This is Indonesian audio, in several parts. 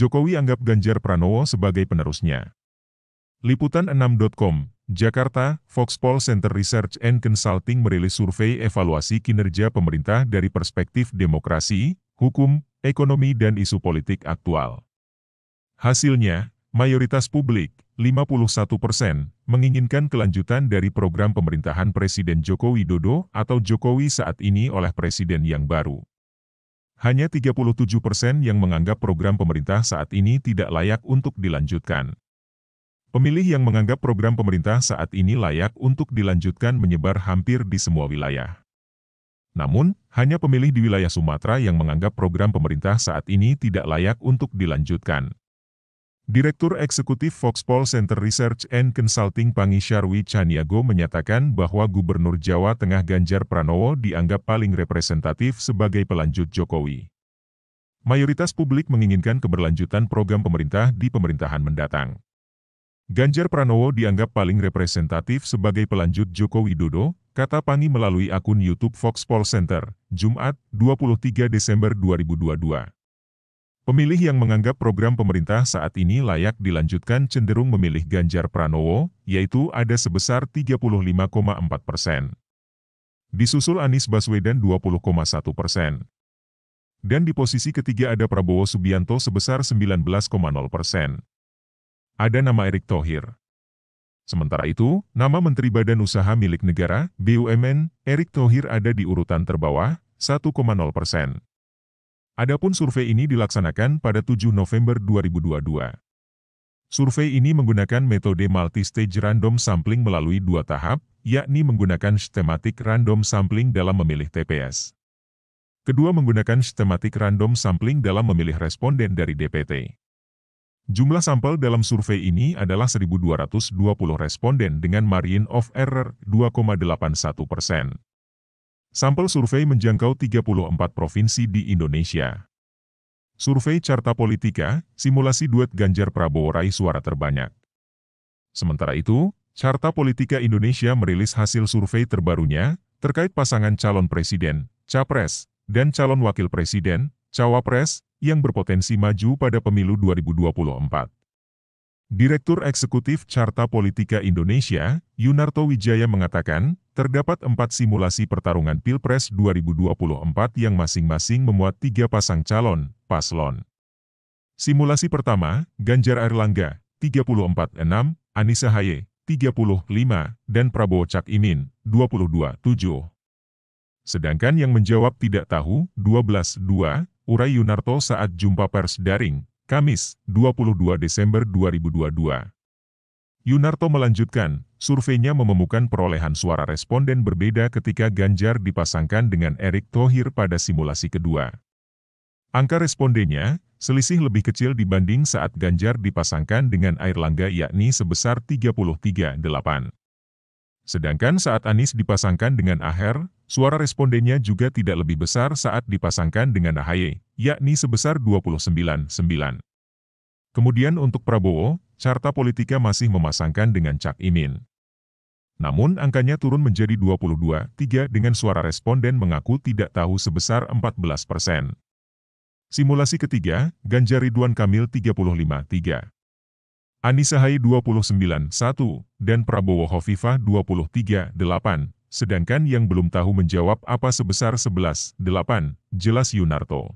Jokowi anggap Ganjar Pranowo sebagai penerusnya. Liputan 6.com, Jakarta, Foxpol Center Research and Consulting merilis survei evaluasi kinerja pemerintah dari perspektif demokrasi, hukum, ekonomi dan isu politik aktual. Hasilnya, mayoritas publik, 51%, menginginkan kelanjutan dari program pemerintahan Presiden Joko Widodo atau Jokowi saat ini oleh Presiden yang baru. Hanya 37% yang menganggap program pemerintah saat ini tidak layak untuk dilanjutkan. Pemilih yang menganggap program pemerintah saat ini layak untuk dilanjutkan menyebar hampir di semua wilayah. Namun, hanya pemilih di wilayah Sumatera yang menganggap program pemerintah saat ini tidak layak untuk dilanjutkan. Direktur Eksekutif Foxpol Center Research and Consulting Pangi Syarwi Caniago menyatakan bahwa Gubernur Jawa Tengah Ganjar Pranowo dianggap paling representatif sebagai pelanjut Jokowi. Mayoritas publik menginginkan keberlanjutan program pemerintah di pemerintahan mendatang. Ganjar Pranowo dianggap paling representatif sebagai pelanjut Joko Widodo, kata Pangi melalui akun YouTube Foxpol Center, Jumat, 23 Desember 2022. Pemilih yang menganggap program pemerintah saat ini layak dilanjutkan cenderung memilih Ganjar Pranowo, yaitu ada sebesar 35,4%. Disusul Anies Baswedan 20,1%. Dan di posisi ketiga ada Prabowo Subianto sebesar 19,0%. Ada nama Erick Thohir. Sementara itu, nama Menteri Badan Usaha Milik Negara, BUMN, Erick Thohir ada di urutan terbawah, 1,0%. Adapun survei ini dilaksanakan pada 7 November 2022. Survei ini menggunakan metode multi-stage random sampling melalui 2 tahap, yakni menggunakan systematic random sampling dalam memilih TPS. Kedua menggunakan systematic random sampling dalam memilih responden dari DPT. Jumlah sampel dalam survei ini adalah 1.220 responden dengan margin of error 2,81%. Sampel survei menjangkau 34 provinsi di Indonesia. Survei Carta Politika, simulasi duet Ganjar Prabowo raih suara terbanyak. Sementara itu, Carta Politika Indonesia merilis hasil survei terbarunya, terkait pasangan calon presiden, capres, dan calon wakil presiden, cawapres, yang berpotensi maju pada pemilu 2024. Direktur Eksekutif Carta Politika Indonesia, Yunarto Wijaya mengatakan, terdapat 4 simulasi pertarungan Pilpres 2024 yang masing-masing memuat 3 pasang calon, paslon. Simulasi pertama, Ganjar Airlangga, 34,6, Anissa Haye, 35, dan Prabowo Cak Imin, 22,7. Sedangkan yang menjawab tidak tahu, 12,2, urai Yunarto saat jumpa pers daring, Kamis, 22 Desember 2022. Yunarto melanjutkan, surveinya menemukan perolehan suara responden berbeda ketika Ganjar dipasangkan dengan Erick Thohir pada simulasi kedua. Angka respondennya, selisih lebih kecil dibanding saat Ganjar dipasangkan dengan Airlangga yakni sebesar 33,8. Sedangkan saat Anies dipasangkan dengan Aher, suara respondennya juga tidak lebih besar saat dipasangkan dengan AHY, yakni sebesar 29,9. Kemudian untuk Prabowo, Carta Politika masih memasangkan dengan Cak Imin. Namun angkanya turun menjadi 22,3 dengan suara responden mengaku tidak tahu sebesar 14%. Simulasi ketiga, Ganjar Ridwan Kamil 35,3. Anissa Haye 29,1, dan Prabowo Hovifah 23,8, sedangkan yang belum tahu menjawab apa sebesar 11,8, jelas Yunarto.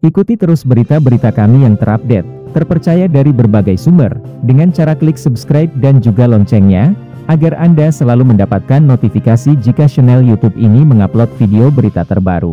Ikuti terus berita-berita kami yang terupdate, terpercaya dari berbagai sumber, dengan cara klik subscribe dan juga loncengnya, agar Anda selalu mendapatkan notifikasi jika channel YouTube ini mengupload video berita terbaru.